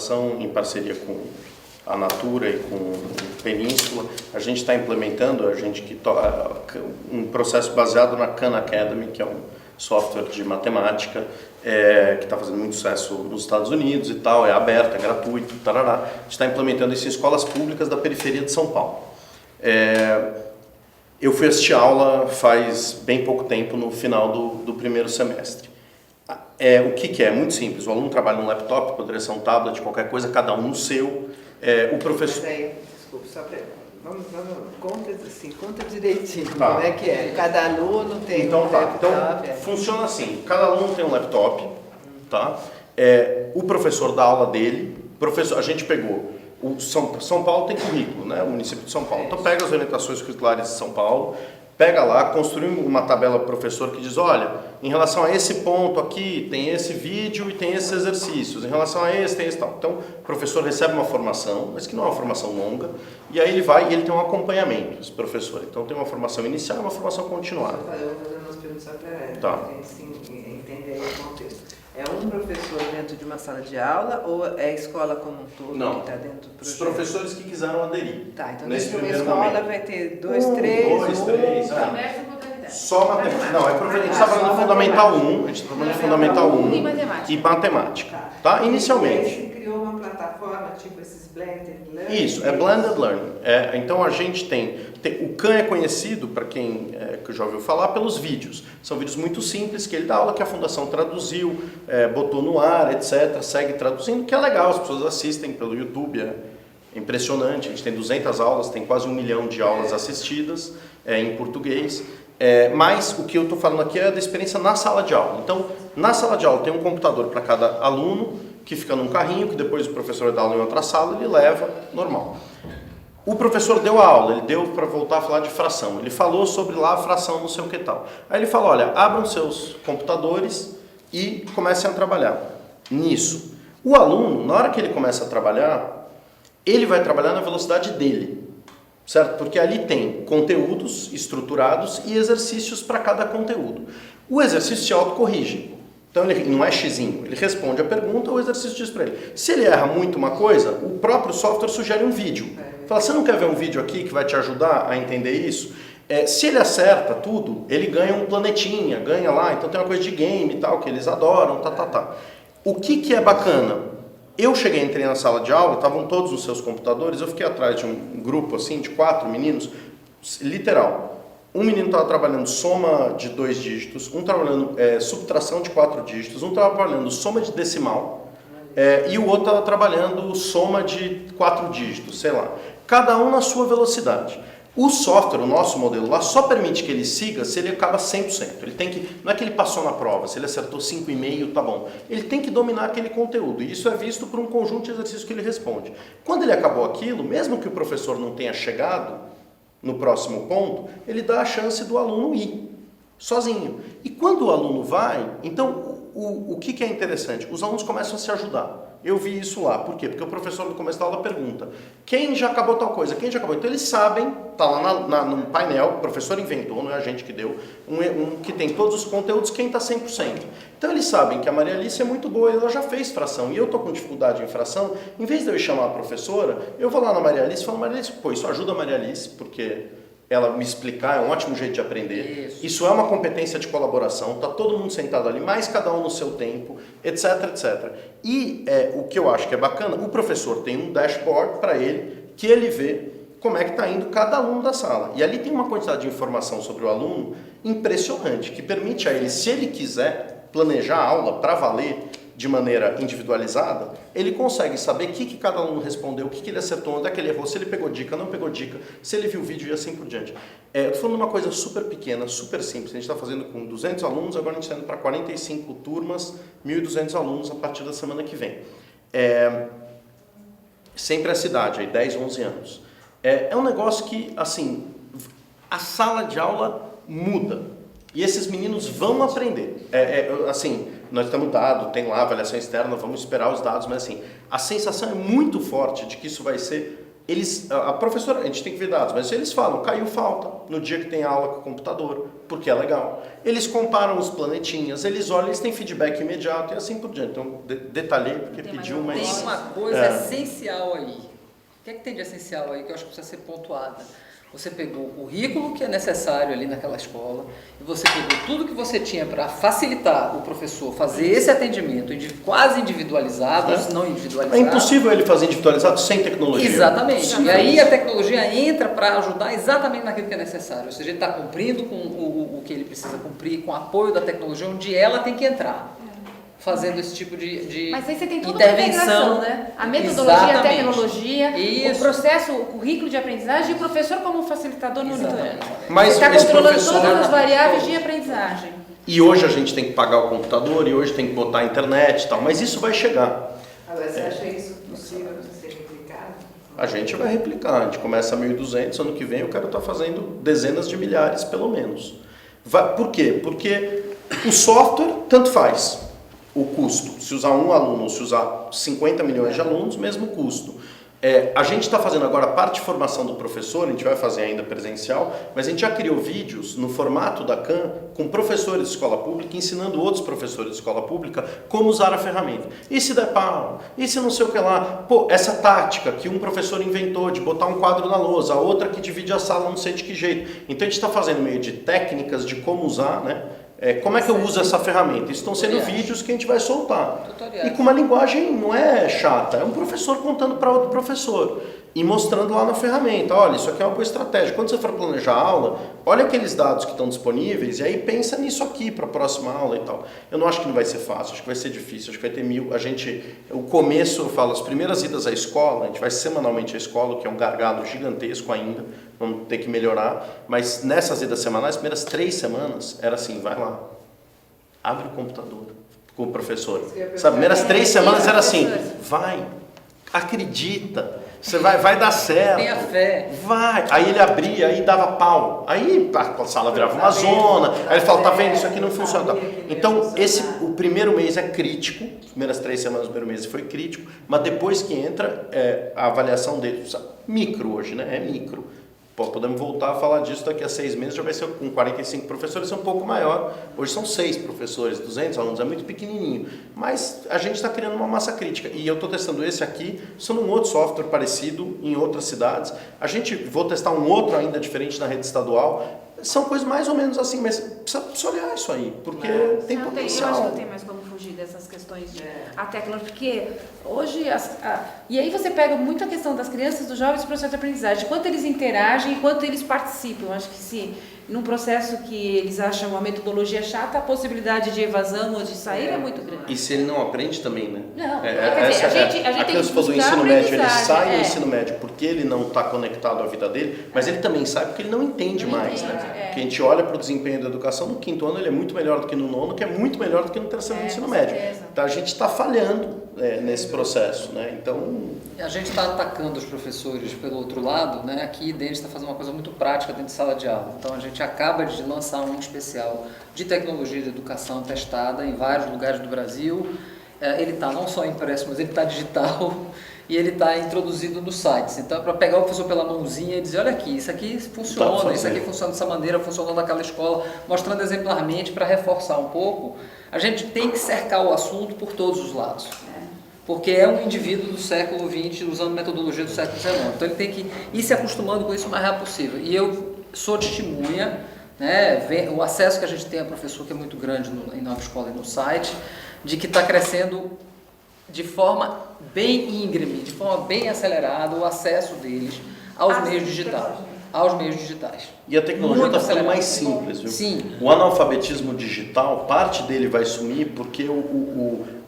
Educação, em parceria com a Natura e com o Península, a gente está implementando um processo baseado na Khan Academy, que é um software de matemática, que está fazendo muito sucesso nos Estados Unidos e tal, é aberto, é gratuito, tarará. A gente está implementando isso em escolas públicas da periferia de São Paulo. Eu fui assistir aula faz bem pouco tempo, no final do primeiro semestre. O que é? Muito simples, o aluno trabalha no laptop, poderia ser um tablet, qualquer coisa, cada um no seu. O professor... Mas aí, desculpa, só para... Vamos conta direitinho, Tá. Como é que é? Cada aluno tem Então, um tá. laptop. Então, funciona assim, cada aluno tem um laptop, tá? O professor dá aula dele, a gente pegou, São Paulo tem currículo, né? O município de São Paulo, então pega as orientações curriculares de São Paulo, pega lá, construi uma tabela para o professor que diz, olha, em relação a esse ponto aqui, tem esse vídeo e tem esses exercícios, em relação a esse, tem esse tal. Então, o professor recebe uma formação, mas que não é uma formação longa, e aí ele vai e ele tem um acompanhamento, esse professor. Então, tem uma formação inicial e uma formação continuada. Eu vou fazer umas perguntas só Tá. para a gente entender aí o contexto. É um professor dentro de uma sala de aula ou é a escola como um todo Não. que está dentro do projeto? Os professores que quiseram aderir. Tá, então nesse dentro de uma primeiro escola momento. vai ter dois, três, tá. Conversa com contabilidade. Só matemática. Não, a gente está falando de Fundamental 1, a gente está falando de Fundamental 1 E matemática. e matemática, tá? E Inicialmente. aí se criou uma plataforma, tipo esses blended learning? Isso, é blended learning. Então a gente o Khan é conhecido, para quem que já ouviu falar, pelos vídeos. São vídeos muito simples que ele dá aula, que a Fundação traduziu, botou no ar, etc. Segue traduzindo, que é legal, as pessoas assistem pelo YouTube, é impressionante. A gente tem 200 aulas, tem quase 1 milhão de aulas assistidas em português. Mas o que eu estou falando aqui é da experiência na sala de aula. Então, na sala de aula tem um computador para cada aluno, que fica num carrinho, que depois o professor dá aula em outra sala, ele leva, normal. O professor deu a aula, ele deu para voltar a falar de fração. Ele falou sobre lá a fração, não sei o que tal. Aí ele falou, olha, abram seus computadores e comecem a trabalhar nisso. O aluno, na hora que ele começa a trabalhar, ele vai trabalhar na velocidade dele. Certo? Porque ali tem conteúdos estruturados e exercícios para cada conteúdo. O exercício se autocorrige. Então ele não é xizinho, ele responde a pergunta, o exercício diz para ele. Se ele erra muito uma coisa, o próprio software sugere um vídeo. Fala, você não quer ver um vídeo aqui que vai te ajudar a entender isso? Se ele acerta tudo, ele ganha um planetinha, ganha lá, então tem uma coisa de game e tal, que eles adoram, tá. O que é bacana? Eu entrei na sala de aula, estavam todos os seus computadores, eu fiquei atrás de um grupo assim, de 4 meninos, literal. Um menino estava trabalhando soma de 2 dígitos, um trabalhando subtração de 4 dígitos, um trabalhando soma de decimal, e o outro estava trabalhando soma de 4 dígitos, sei lá. Cada um na sua velocidade. O software, o nosso modelo lá, só permite que ele siga se ele acaba 100%. Ele tem que, não é que ele passou na prova, se ele acertou 5,5, tá bom. Ele tem que dominar aquele conteúdo, e isso é visto por um conjunto de exercícios que ele responde. Quando ele acabou aquilo, mesmo que o professor não tenha chegado no próximo ponto, ele dá a chance do aluno ir, sozinho. E quando o aluno vai, então, o que é interessante? Os alunos começam a se ajudar. Eu vi isso lá. Por quê? Porque o professor no começo da aula pergunta, quem já acabou tal coisa? Quem já acabou? Então eles sabem, tá lá no painel, o professor inventou, não é a gente que deu, que tem todos os conteúdos, quem está 100%. Então eles sabem que a Maria Alice é muito boa, ela já fez fração, e eu estou com dificuldade em fração, em vez de eu ir chamar a professora, eu vou lá na Maria Alice e falo, Maria Alice, pô, isso ajuda a Maria Alice, porque ela me explicar é um ótimo jeito de aprender. Isso é uma competência de colaboração, está todo mundo sentado ali, mais cada um no seu tempo, etc, etc. E o que eu acho que é bacana, o professor tem um dashboard para ele, que ele vê como é que está indo cada aluno da sala. E ali tem uma quantidade de informação sobre o aluno impressionante, que permite a ele, se ele quiser planejar a aula para valer, de maneira individualizada, ele consegue saber o que cada aluno respondeu, o que ele acertou, onde é que ele errou, se ele pegou dica, não pegou dica, se ele viu o vídeo e assim por diante. Eu estou falando de uma coisa super pequena, super simples. A gente está fazendo com 200 alunos, agora a gente está indo para 45 turmas, 1.200 alunos a partir da semana que vem. Sempre a cidade, aí 10, 11 anos. É um negócio que, assim, a sala de aula muda. E esses meninos vão aprender. Assim, nós temos dado, tem lá avaliação externa, vamos esperar os dados, mas assim, a sensação é muito forte de que isso vai ser a professora, a gente tem que ver dados, mas eles falam, caiu falta no dia que tem aula com o computador, porque é legal. Eles comparam os planetinhas, eles olham, eles têm feedback imediato e assim por diante. Então, detalhei porque pediu, mas... Tem uma coisa essencial aí. O que é que tem de essencial aí que eu acho que precisa ser pontuada? Você pegou o currículo que é necessário ali naquela escola e você pegou tudo que você tinha para facilitar o professor fazer esse atendimento quase individualizado, se não individualizado. É impossível ele fazer individualizado sem tecnologia. Exatamente. E aí a tecnologia entra para ajudar exatamente naquilo que é necessário. Ou seja, ele está cumprindo com o que ele precisa cumprir, com o apoio da tecnologia, onde ela tem que entrar. Fazendo esse tipo de Mas aí você tem toda uma integração, né? A metodologia, a tecnologia, o processo, o currículo de aprendizagem e o professor como facilitador no monitoramento. Mas você está controlando todas as variáveis de aprendizagem. E hoje a gente tem que pagar o computador, e hoje tem que botar a internet e tal, mas isso vai chegar. Agora, você acha isso possível de ser replicado? A gente vai replicar, a gente começa a 1.200, ano que vem eu quero estar fazendo dezenas de milhares, pelo menos. Por quê? Porque o software tanto faz. O custo, se usar um aluno ou se usar 50 milhões de alunos, mesmo custo. A gente está fazendo agora a parte de formação do professor, a gente vai fazer ainda presencial, mas a gente já criou vídeos no formato da CAN com professores de escola pública, ensinando outros professores de escola pública como usar a ferramenta. E se der pau? E se não sei o que lá? Pô, essa tática que um professor inventou de botar um quadro na lousa, a outra que divide a sala não sei de que jeito. Então a gente está fazendo meio de técnicas de como usar, né? Como é que eu uso essa ferramenta? Estão sendo vídeos que a gente vai soltar. E com uma linguagem não é chata, é um professor contando para outro professor e mostrando lá na ferramenta, olha, isso aqui é uma boa estratégia. Quando você for planejar a aula, olha aqueles dados que estão disponíveis e aí pensa nisso aqui para a próxima aula e tal. Eu não acho que não vai ser fácil, acho que vai ser difícil, acho que vai ter o começo, eu falo, as primeiras idas à escola, a gente vai semanalmente à escola, que é um gargalo gigantesco ainda, vamos ter que melhorar, mas nessas idas semanais, as primeiras 3 semanas, era assim, vai lá, abre o computador com o professor. Sabe, primeiras 3 semanas era assim, vai, acredita, você vai dar certo. Tenha fé. Vai. Aí ele abria, aí dava pau. Aí a sala virava uma zona. Aí ele falava, tá vendo, isso aqui não funciona. Então, o primeiro mês é crítico. As primeiras 3 semanas do primeiro mês foi crítico. Mas depois que entra, a avaliação dele, micro hoje, né? É micro. Podemos voltar a falar disso daqui a 6 meses, já vai ser com 45 professores, é um pouco maior. Hoje são 6 professores, 200 alunos, é muito pequenininho. Mas a gente está criando uma massa crítica. E eu estou testando esse aqui, usando um outro software parecido em outras cidades. Vou testar um outro ainda diferente na rede estadual. São coisas mais ou menos assim, mas precisa olhar isso aí, porque tem potencial. Eu acho que não tem mais como fugir dessas questões de a tecnologia, porque hoje... e aí você pega muito a questão das crianças, dos jovens, do processo de aprendizagem, quanto eles interagem e quanto eles participam. Eu acho que se num processo que eles acham a metodologia chata, a possibilidade de evasão ou de sair é muito grande. E se ele não aprende também, né? Não, quer dizer, a gente tem que do ensino médio, ele sai do é. ensino médio porque ele não está conectado à vida dele, mas ele também sai porque ele não entende mais, né? Porque a gente olha para o desempenho da educação, no 5º ano ele é muito melhor do que no 9º, que é muito melhor do que no 3º ano do ensino médio. Então a gente está falhando nesse processo, né? Então... A gente está atacando os professores pelo outro lado, né? Aqui dentro está fazendo uma coisa muito prática dentro de sala de aula. Então a gente acaba de lançar um especial de tecnologia de educação testada em vários lugares do Brasil. Ele está não só impresso, mas ele está digital e ele está introduzido nos sites. Então é para pegar o professor pela mãozinha e dizer, olha aqui, isso aqui funciona, isso aqui funciona dessa maneira, funcionou naquela escola, mostrando exemplarmente para reforçar um pouco. A gente tem que cercar o assunto por todos os lados. Porque é um indivíduo do século XX usando metodologia do século XIX. Então ele tem que ir se acostumando com isso o mais rápido possível. E eu sou testemunha, né, o acesso que a gente tem a professor, que é muito grande em Nova Escola e no site, de que está crescendo de forma bem íngreme, de forma bem acelerada o acesso deles aos meios digitais. E a tecnologia está ficando mais simples, viu? Sim. O analfabetismo digital, parte dele vai sumir porque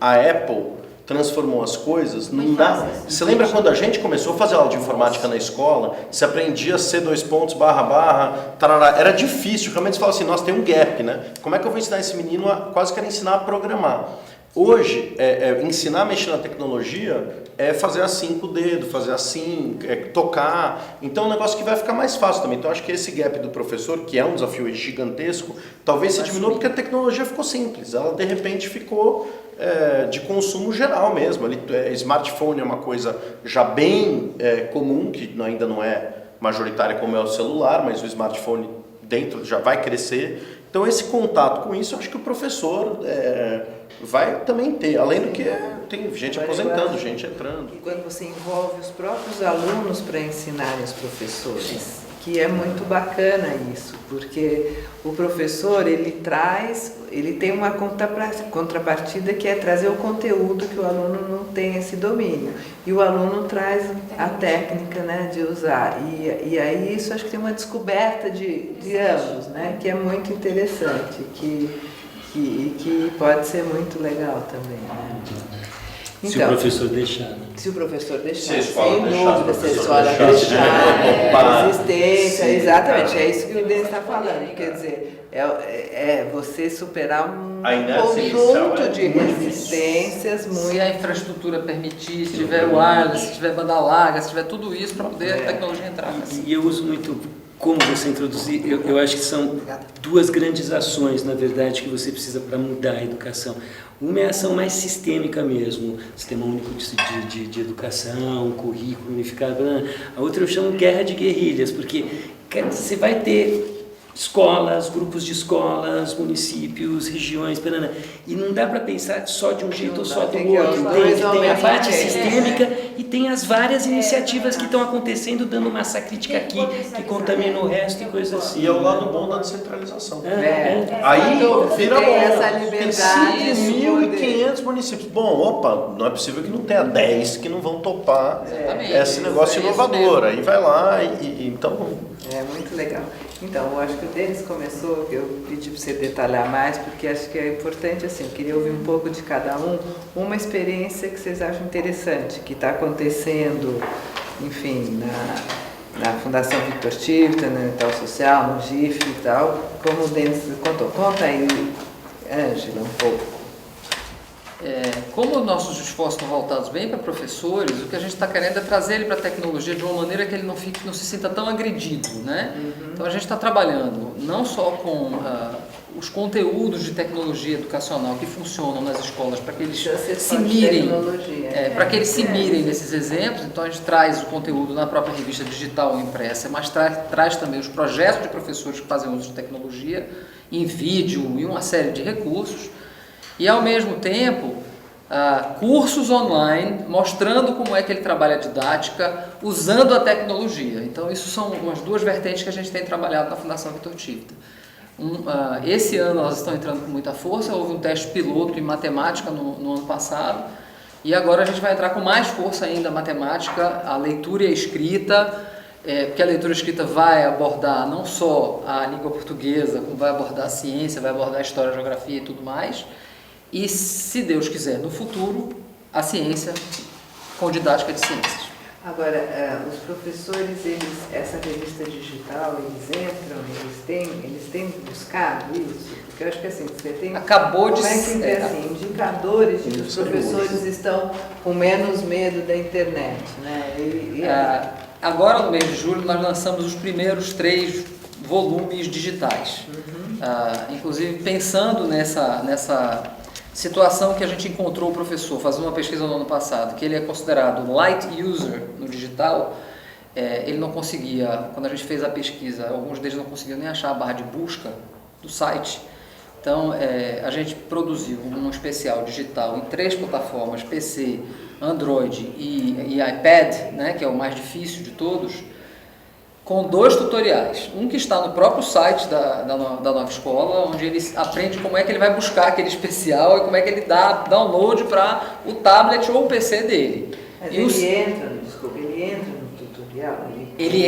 a Apple transformou as coisas, não dá. Você lembra quando a gente começou a fazer aula de informática na escola, você aprendia C++, tarará, era difícil, realmente você fala assim, nossa, tem um gap, né? Como é que eu vou ensinar esse menino quase quero ensinar a programar? Hoje, ensinar a mexer na tecnologia é fazer assim com o dedo, fazer assim, tocar. Então é um negócio que vai ficar mais fácil também. Então acho que esse gap do professor, que é um desafio gigantesco, talvez se diminua porque a tecnologia ficou simples. Ela de repente ficou de consumo geral mesmo. Smartphone é uma coisa já bem comum, que ainda não é majoritária como é o celular, mas o smartphone dentro já vai crescer. Então esse contato com isso, eu acho que o professor vai também ter, além do que tem gente aposentando, gente entrando. E quando você envolve os próprios alunos para ensinarem os professores, que é muito bacana isso, porque o professor ele tem uma contrapartida que é trazer o conteúdo que o aluno não tem esse domínio, e o aluno traz a técnica, né, de usar, e aí isso acho que tem uma descoberta de ambos, né, que é muito interessante, que pode ser muito legal também, né? Então, se o professor deixar, né? Se o professor deixar, Se a escola sem deixar, dúvida, se a se a escola professor deixar, resistência, Sim, exatamente, cara. é isso que o Denis está falando, quer dizer, é você superar um A inércia conjunto inicial de muito resistências muito... Se a infraestrutura permitir, se tiver wireless, se tiver banda larga, se tiver tudo isso para poder a tecnologia entrar. E eu uso muito, como você introduzir, eu acho que são duas grandes ações, na verdade, que você precisa para mudar a educação. Uma é a ação mais sistêmica mesmo, Sistema Único de Educação, currículo unificado. A outra eu chamo guerra de guerrilhas, porque você vai ter escolas, grupos de escolas, municípios, regiões, e não dá para pensar só de um jeito ou só do outro. Tem a parte sistêmica e tem as várias iniciativas que estão acontecendo, dando massa crítica aqui, que contamina o resto e coisas assim. E é o lado bom da descentralização. Aí vira tem bom. essa Tem liberdade. 5.500 municípios. Bom, opa, não é possível que não tenha 10 que não vão topar esse negócio inovador. Aí vai lá e então... É muito legal. Então, eu acho que o Denis começou, eu pedi para você detalhar mais, porque acho que é importante, assim, eu queria ouvir um pouco de cada uma experiência que vocês acham interessante, que está acontecendo, enfim, na Fundação Victor Tivita, no Itaú Social, no GIF e tal, como o Denis contou. Conta aí, Ângela, um pouco. Como nossos esforços estão voltados bem para professores, o que a gente está querendo é trazer ele para a tecnologia de uma maneira que ele não se sinta tão agredido, né? Então a gente está trabalhando não só com os conteúdos de tecnologia educacional que funcionam nas escolas para que eles se mirem, para que eles se mirem nesses exemplos. Então a gente traz o conteúdo na própria revista digital ou impressa, mas traz também os projetos de professores que fazem uso de tecnologia em vídeo e uma série de recursos. E, ao mesmo tempo, cursos online mostrando como é que ele trabalha a didática usando a tecnologia. Então, isso são umas duas vertentes que a gente tem trabalhado na Fundação Victor Tivita. Esse ano elas estão entrando com muita força, houve um teste piloto em matemática no ano passado, e agora a gente vai entrar com mais força ainda a matemática, a leitura e a escrita, porque a leitura e a escrita vai abordar não só a língua portuguesa, como vai abordar a ciência, vai abordar a história, a geografia e tudo mais. E, se Deus quiser, no futuro, a ciência com didática de ciências. Agora, os professores, essa revista digital, eles têm buscado isso? Porque eu acho que assim, você tem... indicadores de que os professores estão com menos medo da internet, né? Agora, no mês de julho, nós lançamos os primeiros 3 volumes digitais. Inclusive, pensando nessa situação que a gente encontrou o professor, fazendo uma pesquisa no ano passado, que ele é considerado light user no digital, ele não conseguia, quando a gente fez a pesquisa, alguns deles não conseguiam nem achar a barra de busca do site. Então, a gente produziu um especial digital em 3 plataformas, PC, Android e iPad, né, que é o mais difícil de todos, com 2 tutoriais. Um que está no próprio site da nova escola, onde ele aprende como é que ele vai buscar aquele especial e como é que ele dá download para o tablet ou o PC dele. Mas ele entra no tutorial? Ele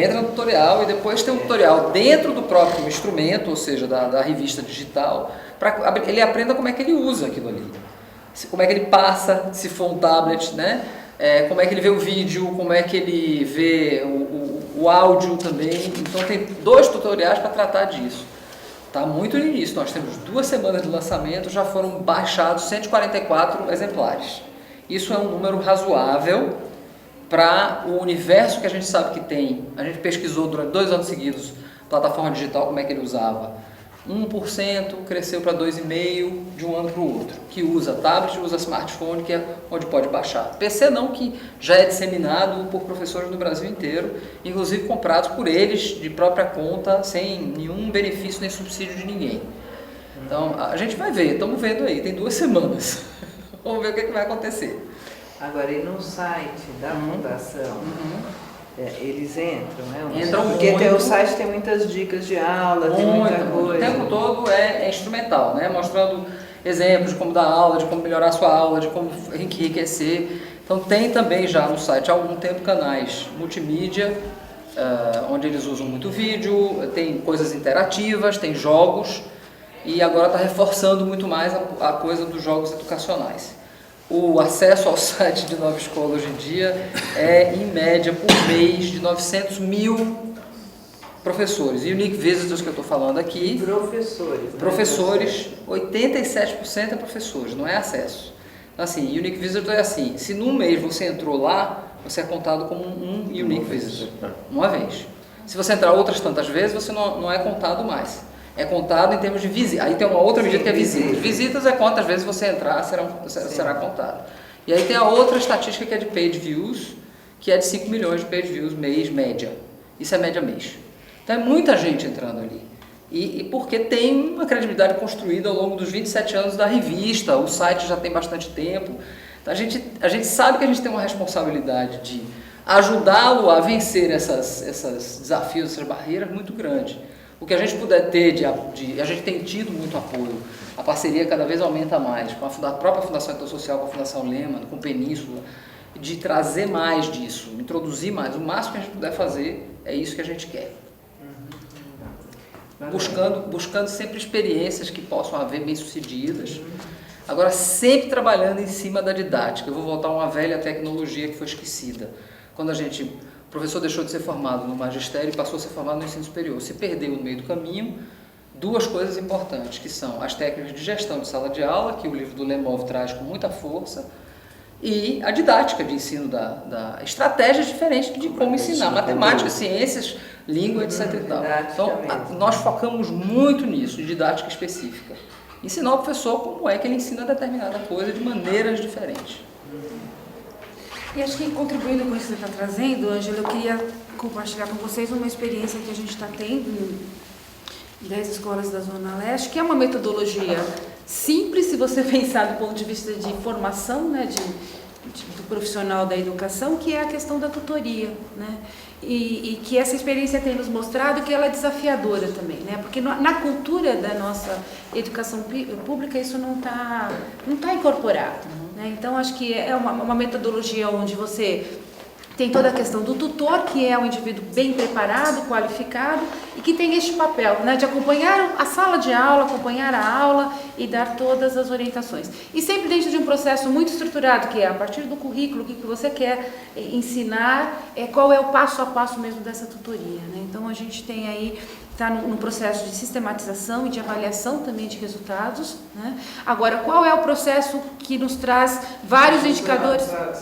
entra no tutorial e depois tem um tutorial dentro do próprio instrumento, ou seja, da revista digital, para ele aprenda como é que ele usa aquilo ali. Como é que ele passa, se for um tablet, né? Como é que ele vê o vídeo, como é que ele vê o áudio também. Então tem 2 tutoriais para tratar disso. Está muito no início, nós temos 2 semanas de lançamento, já foram baixados 144 exemplares. Isso é um número razoável para o universo que a gente sabe que tem. A gente pesquisou durante 2 anos seguidos plataforma digital, como é que ele usava. 1% cresceu para 2,5% de um ano para o outro, que usa tablet, usa smartphone, que é onde pode baixar. PC não, que já é disseminado por professores no Brasil inteiro, inclusive comprados por eles de própria conta, sem nenhum benefício nem subsídio de ninguém. Então, a gente vai ver, estamos vendo aí, tem 2 semanas. Vamos ver o que vai acontecer. Agora, e no site da fundação, eles entram, né? Entram porque muito. O site tem muitas dicas de aula, tem muita coisa. O tempo todo é instrumental, né? Mostrando exemplos de como dar aula, de como melhorar a sua aula, de como enriquecer. Então tem também já no site há algum tempo canais multimídia, onde eles usam muito vídeo, tem coisas interativas, tem jogos, e agora está reforçando muito mais a coisa dos jogos educacionais. O acesso ao site de Nova Escola hoje em dia é, em média, por mês, de 900 mil professores. Unique Visitors que eu estou falando aqui. Professores. Né? Professores, 87% é professores, não é acesso. Então, assim, Unique Visitor é assim, se num mês você entrou lá, você é contado como um Unique Visitor, uma vez. Se você entrar outras tantas vezes, você não é contado mais. É contado em termos de visita. Aí tem uma outra medida que é visitas. Visitas é quantas vezes você entrar, será contado. E aí tem a outra estatística que é de page views, que é de 5 milhões de page views mês, média. Isso é média mês. Então é muita gente entrando ali. E porque tem uma credibilidade construída ao longo dos 27 anos da revista, o site já tem bastante tempo. Então a gente sabe que a gente tem uma responsabilidade de ajudá-lo a vencer esses desafios, essas barreiras muito grande. O que a gente puder ter, a gente tem tido muito apoio, a parceria cada vez aumenta mais, com a própria Fundação Então Social, com a Fundação Lehman, com Península, de trazer mais disso, introduzir mais. O máximo que a gente puder fazer é isso que a gente quer. Buscando sempre experiências que possam haver bem-sucedidas. Agora, sempre trabalhando em cima da didática. Eu vou voltar a uma velha tecnologia que foi esquecida. Quando o professor deixou de ser formado no magistério e passou a ser formado no ensino superior, se perdeu no meio do caminho 2 coisas importantes, que são as técnicas de gestão de sala de aula, que o livro do Lemov traz com muita força, e a didática de ensino, da estratégias diferentes de como ensinar, matemática, ciências, língua, etc. E tal. Então, nós focamos muito nisso, de didática específica. Ensinar o professor como é que ele ensina determinada coisa de maneiras diferentes. E acho que contribuindo com isso que você está trazendo, Ângela, eu queria compartilhar com vocês uma experiência que a gente está tendo em 10 escolas da Zona Leste, que é uma metodologia simples, se você pensar do ponto de vista de formação, né, do profissional da educação, que é a questão da tutoria, né? E que essa experiência tem nos mostrado que ela é desafiadora também, né? Porque na cultura da nossa educação pública isso não tá incorporado, né? Então acho que é uma metodologia onde você tem toda a questão do tutor, que é um indivíduo bem preparado, qualificado e que tem este papel, né, de acompanhar a sala de aula, acompanhar a aula e dar todas as orientações. E sempre dentro de um processo muito estruturado, que é a partir do currículo, o que você quer ensinar, qual é o passo a passo mesmo dessa tutoria, né? Então a gente tem aí, está no processo de sistematização e de avaliação também de resultados, né? Agora, qual é o processo que nos traz vários indicadores? Eu acho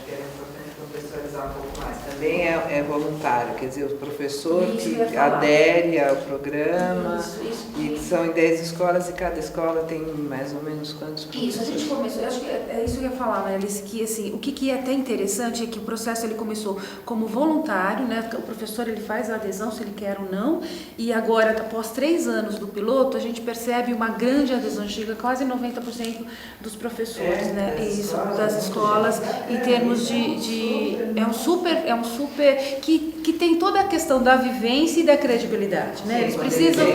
que é importante contextualizar um pouco mais. Também é voluntário, quer dizer, o professor que adere ao programa, e são em 10 escolas e cada escola tem mais ou menos quantos professores? Isso, a gente começou, eu acho que é isso que eu ia falar, Alice, que assim, o que é até interessante é que o processo ele começou como voluntário, né? O professor ele faz a adesão se ele quer ou não, e agora, após 3 anos do piloto, a gente percebe uma grande adesão, chega a quase 90% dos professores, né? Isso, das escolas, em termos é um super que tem toda a questão da vivência e da credibilidade, né? Eles precisam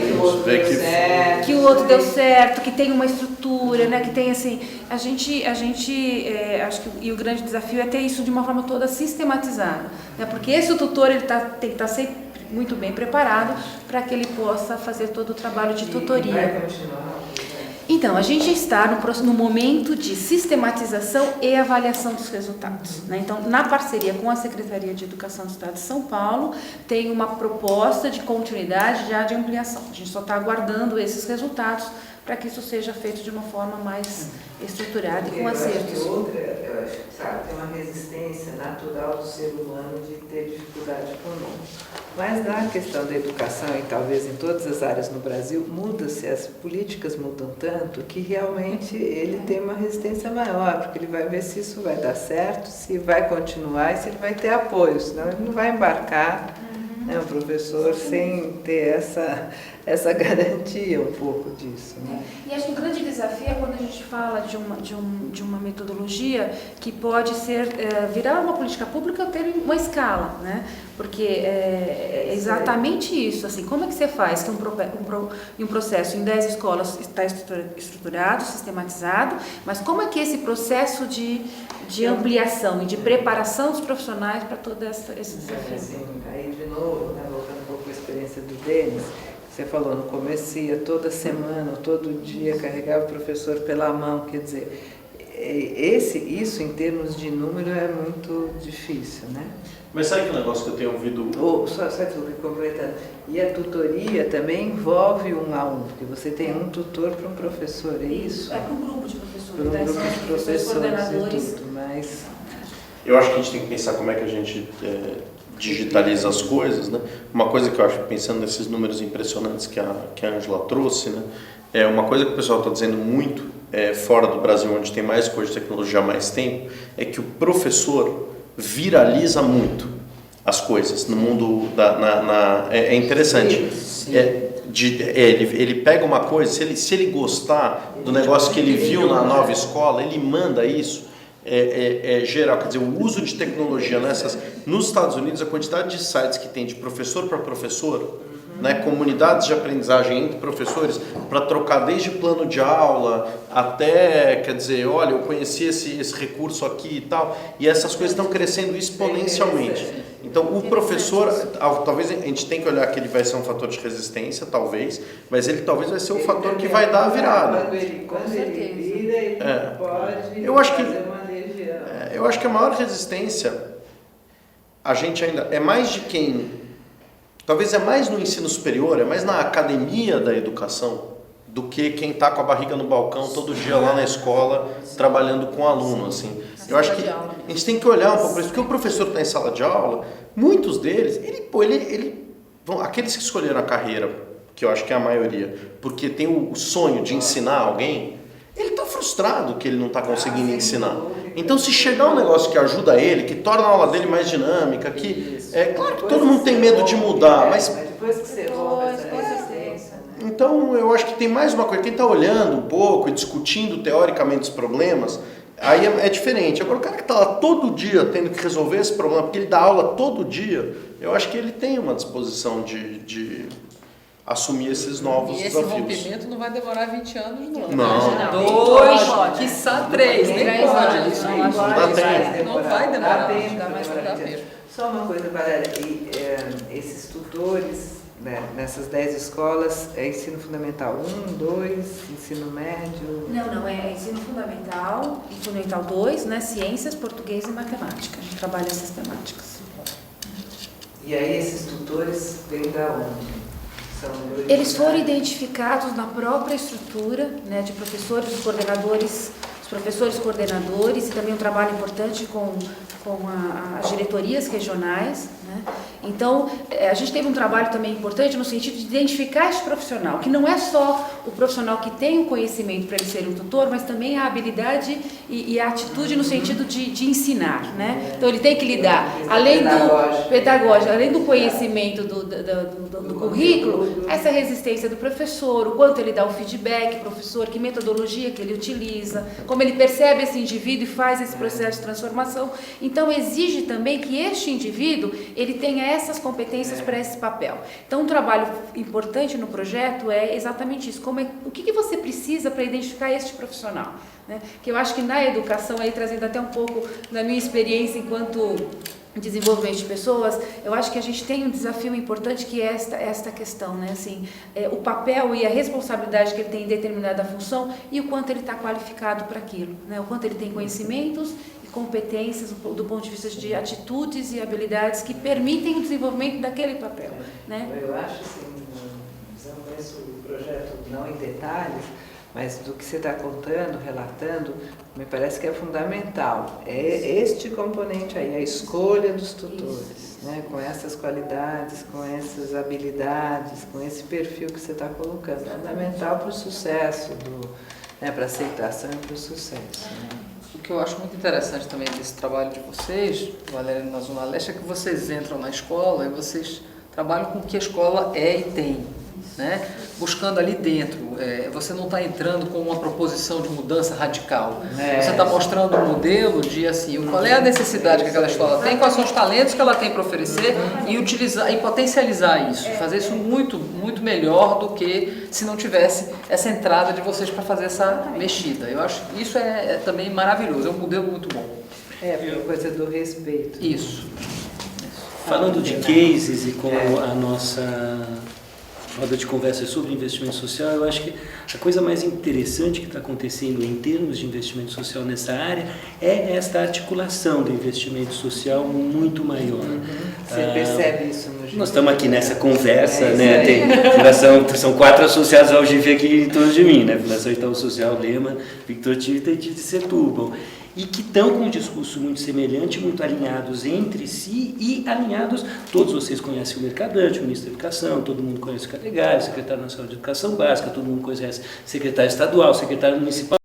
que o outro deu certo, que tem uma estrutura, né? Que tem assim, a gente acho que e o grande desafio é ter isso de uma forma toda sistematizada, né? Porque esse tutor ele tem que estar sempre muito bem preparado para que ele possa fazer todo o trabalho de tutoria. Vai continuar. Então, a gente está no momento de sistematização e avaliação dos resultados, né? Então, na parceria com a Secretaria de Educação do Estado de São Paulo, tem uma proposta de continuidade já de ampliação. A gente só está aguardando esses resultados para que isso seja feito de uma forma mais estruturada e com acertos. Eu acho que, sabe, tem uma resistência natural do ser humano de ter dificuldade com o novo. Mas na questão da educação, e talvez em todas as áreas no Brasil, muda-se, as políticas mudam tanto que realmente ele tem uma resistência maior, porque ele vai ver se isso vai dar certo, se vai continuar e se ele vai ter apoio, senão ele não vai embarcar, né, o professor sem ter essa garantia um pouco disso, né? E acho que o grande desafio é quando a gente fala de uma metodologia que pode ser virar uma política pública ter uma escala, né? Porque é exatamente isso, assim, como é que você faz que um processo em 10 escolas está estruturado, sistematizado, mas como é que esse processo de ampliação e de preparação dos profissionais para todo esse desafio? Assim, aí de novo, né, voltando um pouco à experiência do Denis, você falou no começo, ia toda semana, todo dia, carregava o professor pela mão, quer dizer, isso em termos de número é muito difícil, né? Mas sabe que negócio que eu tenho ouvido? Só completando. E a tutoria também envolve 1 a 1, porque você tem um tutor para um professor, é isso? É para um grupo de professores, Para um grupo de professores coordenadores. e tudo, mas... Eu acho que a gente tem que pensar como é que a gente digitaliza as coisas, né? Uma coisa que eu acho, pensando nesses números impressionantes que a Ângela trouxe, né? É uma coisa que o pessoal está dizendo muito fora do Brasil, onde tem mais coisa de tecnologia há mais tempo, é que o professor viraliza muito as coisas no mundo é interessante. Ele pega uma coisa, se ele gostar do negócio que ele viu na nova escola, ele manda isso. Geral, quer dizer, o uso de tecnologia nos Estados Unidos, a quantidade de sites que tem de professor para professor, né, comunidades de aprendizagem entre professores para trocar desde plano de aula até, quer dizer, olha, eu conheci esse recurso aqui e tal, e essas coisas estão crescendo exponencialmente. Então, o professor, talvez a gente tenha que olhar que ele vai ser um fator de resistência, talvez, mas ele talvez vai ser o fator que vai dar a virada. Quando ele vira, ele pode fazer uma legião. Eu acho que a maior resistência, a gente ainda, é mais de quem... Talvez é mais no ensino superior, é mais na academia da educação do que quem está com a barriga no balcão todo dia lá na escola trabalhando com aluno, assim. Eu acho que a gente tem que olhar um pouco para isso, porque o professor está em sala de aula, muitos deles, aqueles que escolheram a carreira, que eu acho que é a maioria, porque tem o sonho de ensinar alguém, ele está frustrado que ele não está conseguindo ensinar. Então, se chegar um negócio que ajuda ele, que torna a aula dele mais dinâmica, que é claro que todo mundo tem medo de mudar, mas depois que você rompe essa resistência, né? Então, eu acho que tem mais uma coisa, quem está olhando um pouco e discutindo teoricamente os problemas, aí é diferente. Agora, o cara que está lá todo dia tendo que resolver esse problema, porque ele dá aula todo dia, eu acho que ele tem uma disposição de assumir esses novos desafios. E esse rompimento não vai demorar 20 anos, não. Não. 2, quiçá 3, nem pode. Isso não dá não vai demorar. Dá mais para dar mesmo. Só uma coisa, Valéria, esses tutores, né, nessas 10 escolas, é ensino fundamental 1, 2, ensino médio? Não, é ensino fundamental 2, né, ciências, português e matemática. A gente trabalha essas temáticas. E aí esses tutores vêm da onde? Eles foram identificados na própria estrutura, né, de professores, os professores coordenadores, e também um trabalho importante com as diretorias regionais, né? Então, a gente teve um trabalho também importante no sentido de identificar esse profissional, que não é só o profissional que tem o conhecimento para ele ser um tutor, mas também a habilidade e a atitude no sentido de ensinar, né? Então, ele tem que lidar, além do pedagógico, além do conhecimento do currículo, essa resistência do professor, o quanto ele dá o feedback, professor, que metodologia que ele utiliza, como ele percebe esse indivíduo e faz esse processo de transformação. Então, exige também que este indivíduo, ele tenha essas competências para esse papel. Então, um trabalho importante no projeto é exatamente isso, o que você precisa para identificar este profissional, né? Que eu acho que na educação, aí trazendo até um pouco da minha experiência enquanto desenvolvimento de pessoas, eu acho que a gente tem um desafio importante que é esta questão, né? Assim, o papel e a responsabilidade que ele tem em determinada função e o quanto ele está qualificado para aquilo, né? O quanto ele tem conhecimentos e competências do ponto de vista de atitudes e habilidades que permitem o desenvolvimento daquele papel, né? Eu acho assim, não conheço o projeto não em detalhes, mas do que você está contando, relatando, me parece que é fundamental. É este componente aí, a escolha dos tutores, né? Com essas qualidades, com essas habilidades, com esse perfil que você está colocando. Fundamental para o sucesso, né? Para a aceitação e para o sucesso. Né? O que eu acho muito interessante também desse trabalho de vocês, Valéria, na Zona Leste, é que vocês entram na escola e vocês trabalham com o que a escola é e tem, né? Buscando ali dentro. Você não está entrando com uma proposição de mudança radical. Você está mostrando um modelo de assim, qual é a necessidade que aquela escola tem, quais são os talentos que ela tem para oferecer e utilizar e potencializar isso. Fazer isso muito, muito melhor do que se não tivesse essa entrada de vocês para fazer essa mexida. Eu acho que isso é também maravilhoso, é um modelo muito bom. A coisa do respeito. Isso. Falando de cases e como a nossa roda de conversa sobre investimento social, eu acho que a coisa mais interessante que está acontecendo em termos de investimento social nessa área é esta articulação do investimento social muito maior. Você percebe isso no GV? Nós estamos aqui nessa conversa, né? São 4 associados ao GV aqui em torno de mim, né? Fundação Itaú Social, Lema, Victor Tivita e de Setúbal. E que estão com um discurso muito semelhante, muito alinhados entre si e alinhados, todos vocês conhecem o Mercadante, o Ministro da Educação, todo mundo conhece o Categário, o Secretário Nacional de Educação Básica, todo mundo conhece o Secretário Estadual, o Secretário Municipal.